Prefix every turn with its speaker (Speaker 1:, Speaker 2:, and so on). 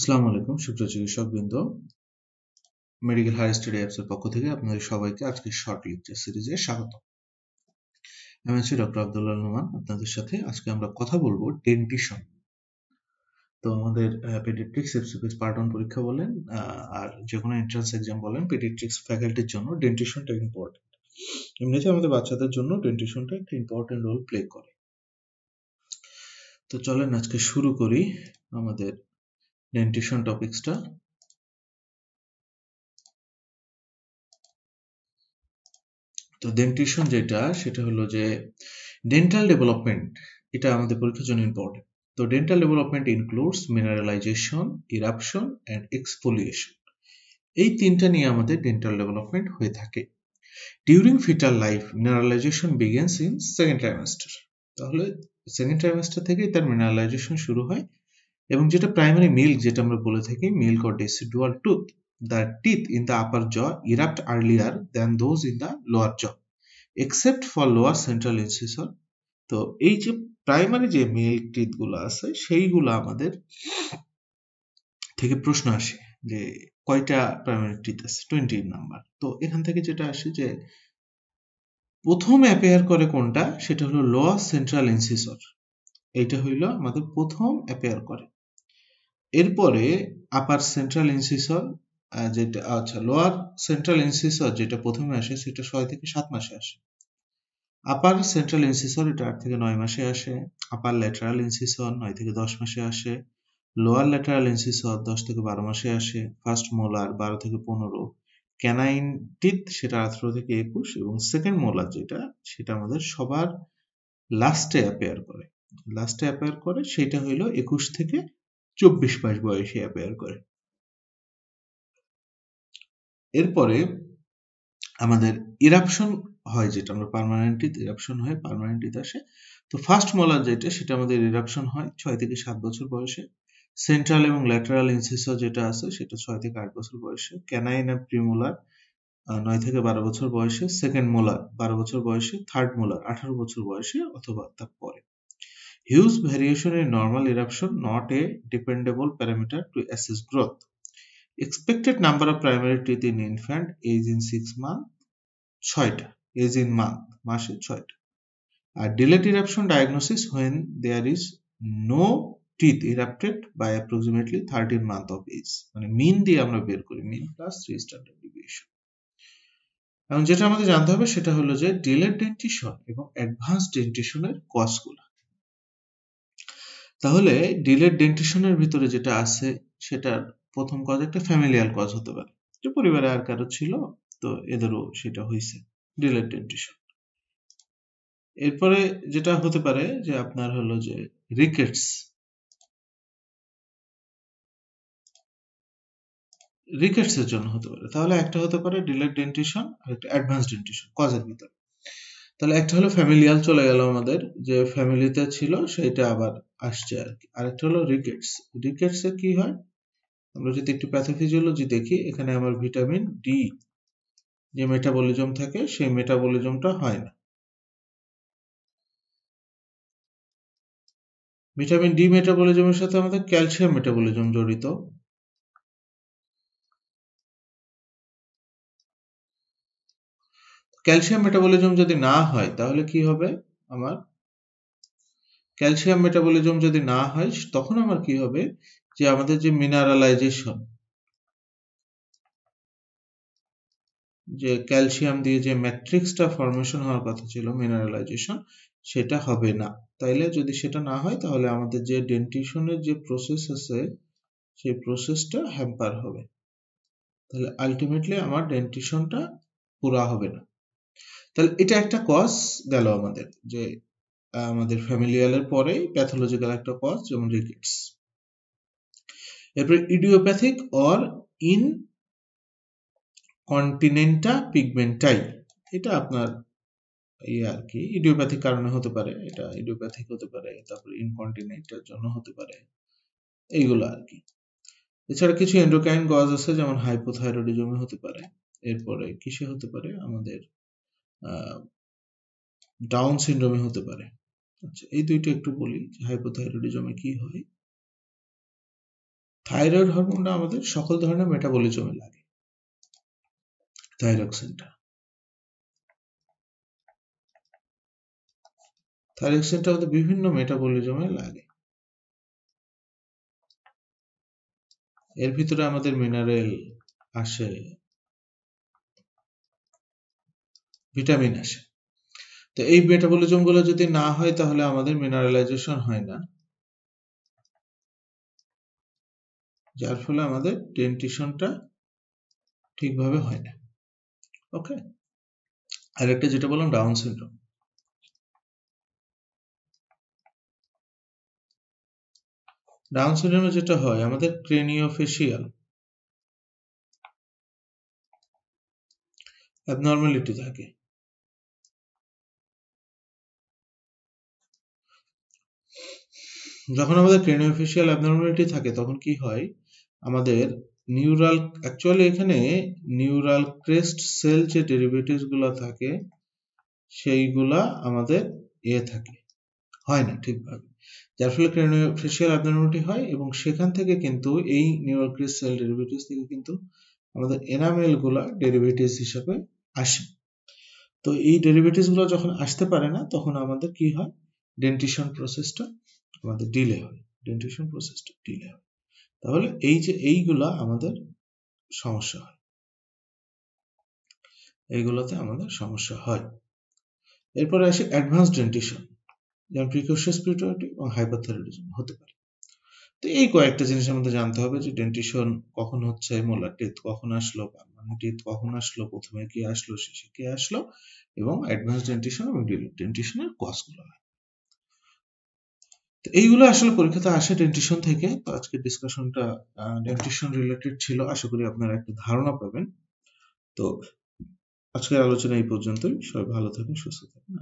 Speaker 1: আসসালামু আলাইকুম সুপ্রিয় চিকিৎসকবৃন্দ, মেডিকেল হায়ার স্টাডি অ্যাপস এর পক্ষ থেকে আপনাদের সবাইকে আজকে শর্ট লেকচার সিরিজে স্বাগত। আমি আছি ডক্টর আব্দুল্লাহ নোমান। আপনাদের সাথে আজকে আমরা কথা বলবো ডেন্টিশন। তো আমাদের পেডিয়াট্রিক্স FCPS পার্ট 1 পরীক্ষা বলেন আর যে কোনো এন্ট্রান্স এক্সাম বলেন, পেডিয়াট্রিক্স ফ্যাকাল্টির জন্য ডেন্টিশনটা ইম্পর্টেন্ট। এমনিতে আমাদের বাচ্চাদের জন্য ডেন্টিশনটা একটা ইম্পর্টেন্ট রোল প্লে করে। তো চলেন আজকে শুরু করি আমাদের ডেন্টিশন টপিকসটা। তো ডেন্টিশন যেটা, সেটা হলো যে ডেন্টাল ডেভেলপমেন্ট, এটা আমাদের পরীক্ষার জন্য ইম্পর্টেন্ট। তো dental development includes mineralization, eruption and exfoliation. এই তিনটা নিয়ে আমাদের ডেন্টাল ডেভেলপমেন্ট হয়ে থাকে। During fetal life mineralization begins in second trimester. তাহলে সেকেন্ড ট্রাইমেস্টার থেকেই তার মিনারেলাইজেশন শুরু হয়, এবং যেটা প্রাইমারি মিল্ক, যেটা আমরা বলে থাকি milk or deciduous tooth, the teeth in the upper jaw erupt earlier than those in the lower jaw, except for lower central incisor. তো এই যে প্রাইমারি যে মিল্ক টিথ গুলো আছে, সেইগুলো আমাদের থেকে প্রশ্ন আসে যে কয়টা প্রাইমারি টিথ আছে, 20 নাম্বার। তো এখান থেকে যেটা আসে যে প্রথম অ্যাপিয়ার করে কোনটা, সেটা হলো লোয়ার সেন্ট্রাল ইনসিসর। এইটা হইল আমাদের প্রথম অ্যাপিয়ার করে। এরপরে আপার সেন্ট্রাল ইনসিসর, যেটা আচ্ছা লোয়ার সেন্ট্রাল ইনসিসর যেটা প্রথমে আসে সেটা 6 থেকে 7 মাসে আসে। আপার সেন্ট্রাল ইনসিসর এটা 8 থেকে 9 মাসে আসে। আপার ল্যাটারাল ইনসিসর 9 থেকে 10 মাসে আসে। লোয়ার ল্যাটারাল ইনসিসর 10 থেকে 12 মাসে আসে। ফার্স্ট মোলার 12 থেকে 15। ক্যানাইন টিথ সেটা 18 থেকে 21, এবং সেকেন্ড মোলার যেটা, সেটা আমাদের সবার লাস্টে অ্যাপিয়ার করে। সেটা হইলো 21 থেকে 24 মাস বয়সে অ্যাপিয়ার করে। এরপরে আমাদের ইরাপশন হয়, যেটা আমরা পার্মানেন্ট টিথ ইরাপশন হয়, পার্মানেন্ট টিথ আসে। তো ফার্স্ট মোলার যেটা, সেটা আমাদের ইরাপশন হয় 6 থেকে 7 বছর বয়সে। সেন্ট্রাল এবং ল্যাটারাল ইনসিসর যেটা আছে সেটা 6 থেকে 8 বছর বয়সে। ক্যানাইন আর প্রিমোলার 9 থেকে 12 বছর বয়সে। সেকেন্ড মোলার 12 বছর বয়সে। থার্ড মোলার 18 বছর বয়সে অথবা তার পরে। Huge variation in normal eruption, not a dependable parameter to assess growth. Expected number of primary teeth in infant age in 6 months 6টা, age in month মাসে 6টা। আর delayed eruption diagnosis when there is no teeth erupted by approximately 13 month of age, মানে মিন দিয়ে আমরা বের করি, মিন plus 3 standard deviation. এবং যেটা আমাদের জানতে হবে সেটা হলো যে ডিলেড ডেন্টিশন এবং অ্যাডভান্স ডেন্টিশনের কজগুলো। তাহলে ডিলেড ডেন্টিশনের ভিতরে যেটা আছে, সেটার প্রথম কজ একটা ফ্যামিলিয়াল কজ হতে পারে, যে পরিবারে আর কারো ছিল, তো এদেরও সেটা হয়েছে ডিলেড ডেন্টিশন। এরপরে যেটা হতে পারে যে আপনার হলো যে রিকেটস এর জন্য হতে পারে। তাহলে একটা হতে পারে ডিলেড ডেন্টিশন আর একটা অ্যাডভান্স ডেন্টিশন কজের ভিতরে। তাহলে একটা হলো ফ্যামিলিয়াল, চলে গেল আমাদের, যে ফ্যামিলিতে ছিল সেটা আবার আসছে আর কি। আরেকটা হলো রিকেটস এ কি হয়, আমরা যদি একটু প্যাথোফিজিওলজি দেখি, এখানে আমার ভিটামিন ডি যে মেটাবলিজম থাকে, সেই মেটাবলিজমটা হয় না। ভিটামিন ডি মেটাবলিজমের সাথে আমাদের ক্যালসিয়াম মেটাবলিজম জড়িত। ক্যালসিয়াম মেটাবলিজম যদি না হয় তাহলে কি হবে, আমার ক্যালসিয়াম মেটাবলিজম যদি না হয় তখন আমার কি হবে, যে আমাদের যে মিনারেলাইজেশন, যে ক্যালসিয়াম দিয়ে যে ম্যাট্রিক্সটা ফর্মেশন হওয়ার কথা ছিল, মিনারেলাইজেশন, সেটা হবে না। তাইলে যদি সেটা না হয় তাহলে আমাদের যে ডেন্টিশনের যে প্রসেস আছে, সেই প্রসেসটা হ্যাম্পার হবে। তাহলে আলটিমেটলি আমার ডেন্টিশনটা পুরা হবে না। তাহলে এটা একটা কজ গেল আমাদের, যে আমাদের ফ্যামিলিয়ালের পরে প্যাথোলজিক্যাল একটা কজ, যেমন রিকেটস। এরপরে ইডিওপ্যাথিক অর ইনকন্টিনেন্টা পিগমেন্টাই, এটা আপনার আর কি ইডিওপ্যাথিক কারণে হতে পারে, এটা ইডিওপ্যাথিক হতে পারে, তারপরে ইনকন্টিনেন্টের জন্য হতে পারে, এইগুলো আর কি। এছাড়া কিছু এন্ডোক্রাইন কজ আছে, যেমন হাইপোথাইরয়েডিজমে হতে পারে। এরপরে কিসে হতে পারে, আমাদের ডাউন সিনড্রোমে হতে পারে। আচ্ছা, এই দুইটা একটু বলি যে হাইপোথাইরয়েডিজমে কি হয়। থাইরয়েড হরমোনটা আমাদের সকল ধরনের মেটাবলিজমে লাগে। থাইরক্সিনটা আমাদের বিভিন্ন মেটাবলিজমে লাগে। এর ভিতরে আমাদের মিনারেল আসে, ভিটামিন আসে। তো এই মেটাবলিজম গুলো যদি না হয় তাহলে আমাদের মিনারেলাইজেশন হয় না, যার ফলে আমাদের ডেন্টিশনটা ঠিকভাবে হয় না। ওকে, আর একটা যেটা বললাম ডাউন সিনড্রোম। ডাউন সিনড্রোমে যেটা হয় আমাদের ক্রেনিওফেশিয়াল অ্যাবনর্মালিটি থাকে। যখন আমাদের ক্রেনিওফেশিয়াল অ্যাবনর্মালিটি থাকে তখন কি হয়, আমাদের নিউরাল, অ্যাকচুয়ালি এখানে নিউরাল ক্রেস্ট সেল যে ডেরিভেটিভস গুলো থাকে সেইগুলা আমাদের থাকে, হয় না ঠিকভাবে, যার ফলে ক্রেনিওফেশিয়াল অ্যাবনর্মালিটি হয়। এবং সেখান থেকে কিন্তু এই নিউরাল ক্রেস্ট সেল ডেরিভেটিভস থেকে কিন্তু আমাদের এনামেল গুলা ডেরিভেটিভস হিসেবে আসে। তো এই ডেরিভেটিভস গুলো যখন আসতে পারে না তখন আমাদের কি হয়, ডেন্টিশন প্রসেসটা আমাদের ডিলে হয়, ডেন্টিশন প্রসেসটা ডিলে হয়। তাহলে এই যে এইগুলা আমাদের সমস্যা হয়, এইগুলোতে আমাদের সমস্যা হয়। এরপরে আসে অ্যাডভান্স ডেন্টিশন, যেমন প্রিকশিয়াস প্রিউটারিটি এবং হাইপারথাইরয়েডিজম হতে পারে। তো এই কয়েকটা জিনিস আমাদের জানতে হবে যে ডেন্টিশন কখন হচ্ছে, মোলার টিথ কখন আসলো, পার্মানেন্ট টিথ কখন আসলো, প্রথমে কি আসলো, শেষে কি আসলো, এবং অ্যাডভান্স ডেন্টিশন এবং ডিলেড ডেন্টিশনের কজগুলো। তো এইগুলো আসলে পরীক্ষাতে আসে ডেন্টিশন থেকে। তো আজকের ডিসকাশনটা ডেন্টিশন রিলেটেড ছিল, আশা করি আপনারা একটা ধারণা পাবেন। তো আজকের আলোচনা এই পর্যন্তই। সবাই ভালো থাকুন, সুস্থ থাকুন।